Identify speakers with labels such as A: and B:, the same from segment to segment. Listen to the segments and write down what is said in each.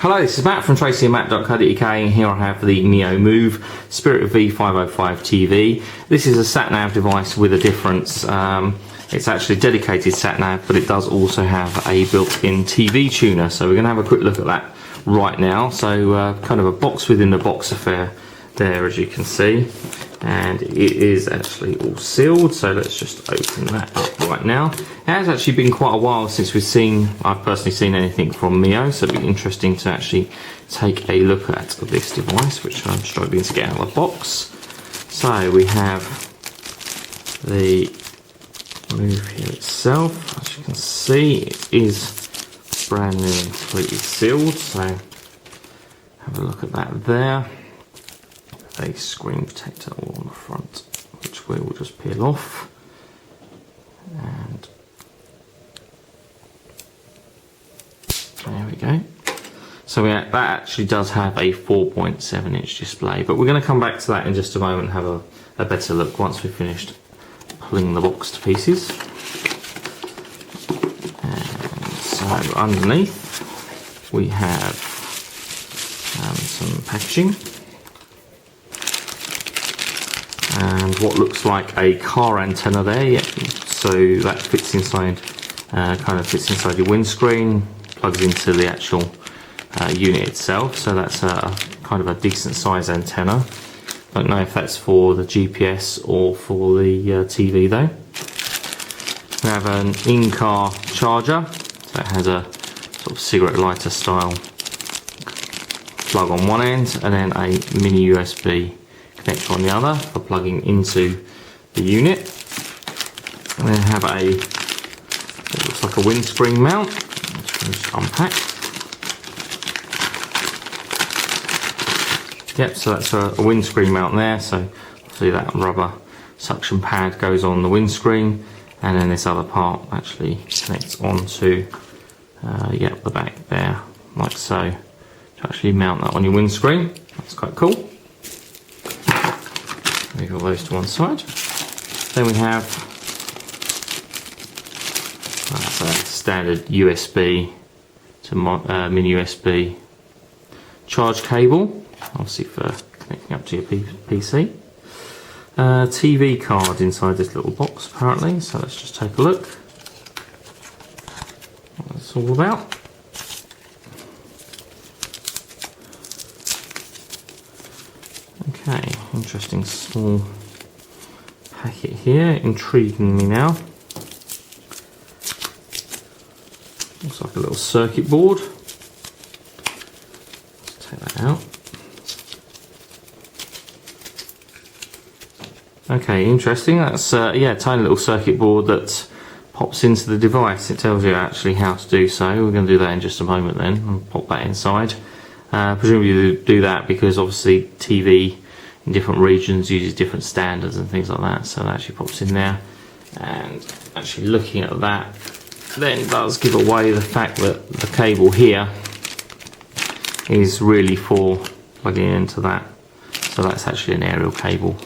A: Hello, this is Matt from tracyandmatt.co.uk, and here I have the Mio Moov Spirit V505 TV. This is a SatNav device with a difference. It's actually a dedicated SatNav, but it does also have a built-in TV tuner. So we're going to have a quick look at that right now. So kind of a box within the box affair there, as you can see. And it is actually all sealed, so let's just open that up right now. It has actually been quite a while since I've personally seen anything from Mio, so it'd be interesting to actually take a look at this device, which I'm struggling to get out of the box. So we have the Moov here itself. As you can see, it is brand new and completely sealed, so have a look at that there. A screen protector all on the front, which we will just peel off, and there we go. So that actually does have a 4.7 inch display, but we're going to come back to that in just a moment and have a better look once we've finished pulling the box to pieces. And so underneath we have some packaging and what looks like a car antenna there. Yep. So that fits inside, kind of fits inside your windscreen, plugs into the actual unit itself. So that's a kind of a decent size antenna. Don't know if that's for the GPS or for the TV though. We have an in-car charger. So it has a sort of cigarette lighter style plug on one end, and then a mini USB connector on the other for plugging into the unit. And then have what looks like a windscreen mount, which we'll just unpack. Yep, so that's a windscreen mount there, so obviously that rubber suction pad goes on the windscreen, and then this other part actually connects onto the back there, like so, to actually mount that on your windscreen. That's quite cool. Move all those to one side. Then we have standard USB to mini USB charge cable, obviously for connecting up to your PC. TV card inside this little box apparently, so let's just take a look what it's all about. Okay, interesting small packet here, intriguing me now. Looks like a little circuit board. Let's take that out. Okay, interesting. That's a tiny little circuit board that pops into the device. It tells you actually how to do so. We're going to do that in just a moment then, and pop that inside. Presumably you do that because obviously TV in different regions uses different standards and things like that, so that actually pops in there. And actually looking at that then does give away the fact that the cable here is really for plugging into that, so that's actually an aerial cable,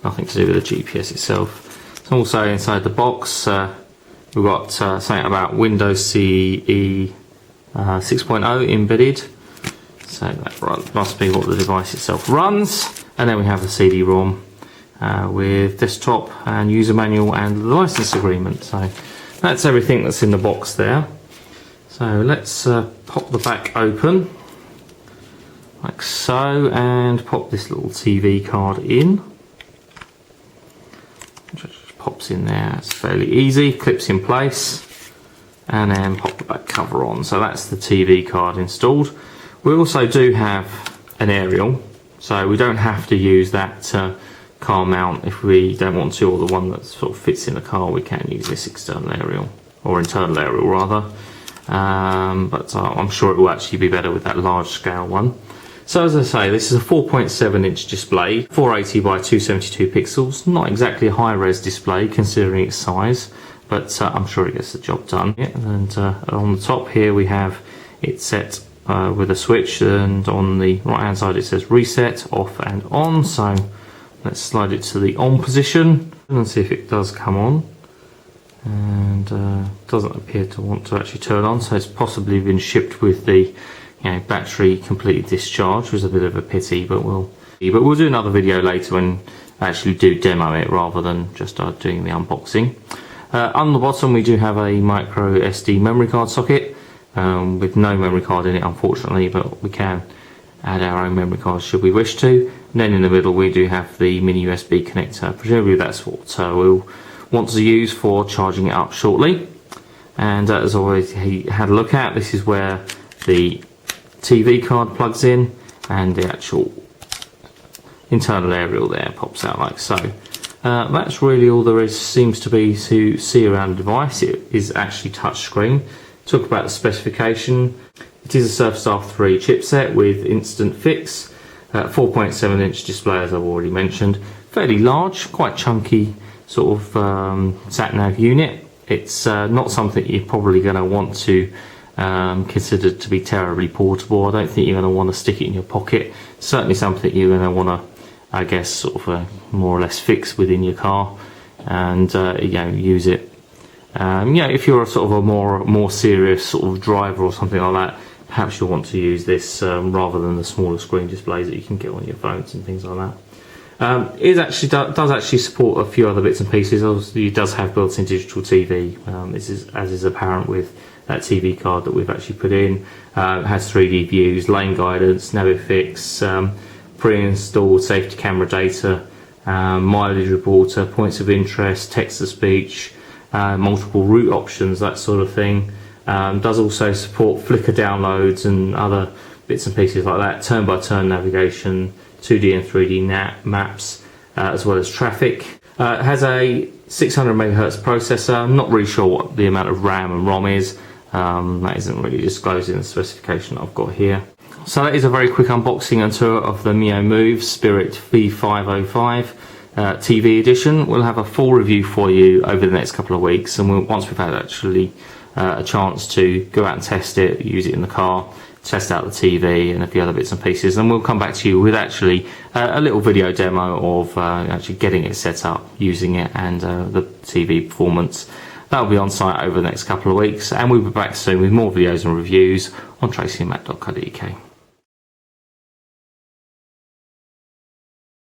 A: nothing to do with the GPS itself. So also inside the box we've got something about Windows CE 6.0 embedded. So that must be what the device itself runs. And then we have the CD-ROM with desktop and user manual and the license agreement. So that's everything that's in the box there. So let's pop the back open like so, and pop this little TV card in, which just pops in there. It's fairly easy, clips in place, and then pop the back cover on. So that's the TV card installed. We also do have an aerial, so we don't have to use that car mount if we don't want to, or the one that sort of fits in the car. We can use this external aerial, or internal aerial rather, but I'm sure it will actually be better with that large scale one. So as I say, this is a 4.7 inch display, 480 by 272 pixels, not exactly a high res display considering its size, but I'm sure it gets the job done. Yeah, and on the top here we have it set with a switch, and on the right hand side it says reset, off and on. So let's slide it to the on position and see if it does come on. and doesn't appear to want to actually turn on, so it's possibly been shipped with the battery completely discharged, which was a bit of a pity, but we'll do another video later when I actually do demo it rather than just doing the unboxing. On the bottom we do have a micro SD memory card socket with no memory card in it, unfortunately, but we can add our own memory card should we wish to. And then in the middle we do have the mini USB connector. Presumably that's what we'll want to use for charging it up shortly. And as always, he had a look at, this is where the TV card plugs in and the actual internal aerial there pops out like so. That's really all there seems to be to see around the device. It is actually touchscreen. Talk about the specification. It is a Surface R3 chipset with instant fix, 4.7 inch display as I've already mentioned. Fairly large, quite chunky sort of SatNav unit. It's not something you're probably going to want to consider to be terribly portable. I don't think you're going to want to stick it in your pocket. Certainly something you're going to want to, I guess, sort of more or less fix within your car and use it. If you're a sort of a more serious sort of driver or something like that, perhaps you'll want to use this rather than the smaller screen displays that you can get on your phones and things like that. It actually does actually support a few other bits and pieces. Obviously, it does have built-in digital TV. This is as is apparent with that TV card that we've actually put in. It has 3D views, lane guidance, Navifix, pre-installed safety camera data, mileage reporter, points of interest, text-to-speech, multiple route options, that sort of thing. Does also support Flickr downloads and other bits and pieces like that, turn-by-turn navigation, 2D and 3D maps, as well as traffic. It has a 600 MHz processor. I'm not really sure what the amount of RAM and ROM is. That isn't really disclosed in the specification that I've got here. So that is a very quick unboxing and tour of the Mio Moov Spirit V505 TV edition. We'll have a full review for you over the next couple of weeks, and once we've had actually a chance to go out and test it, use it in the car, test out the TV and a few other bits and pieces, and we'll come back to you with actually a little video demo of actually getting it set up, using it, and the TV performance. That'll be on site over the next couple of weeks, and we'll be back soon with more videos and reviews on tracyandmatt.co.uk.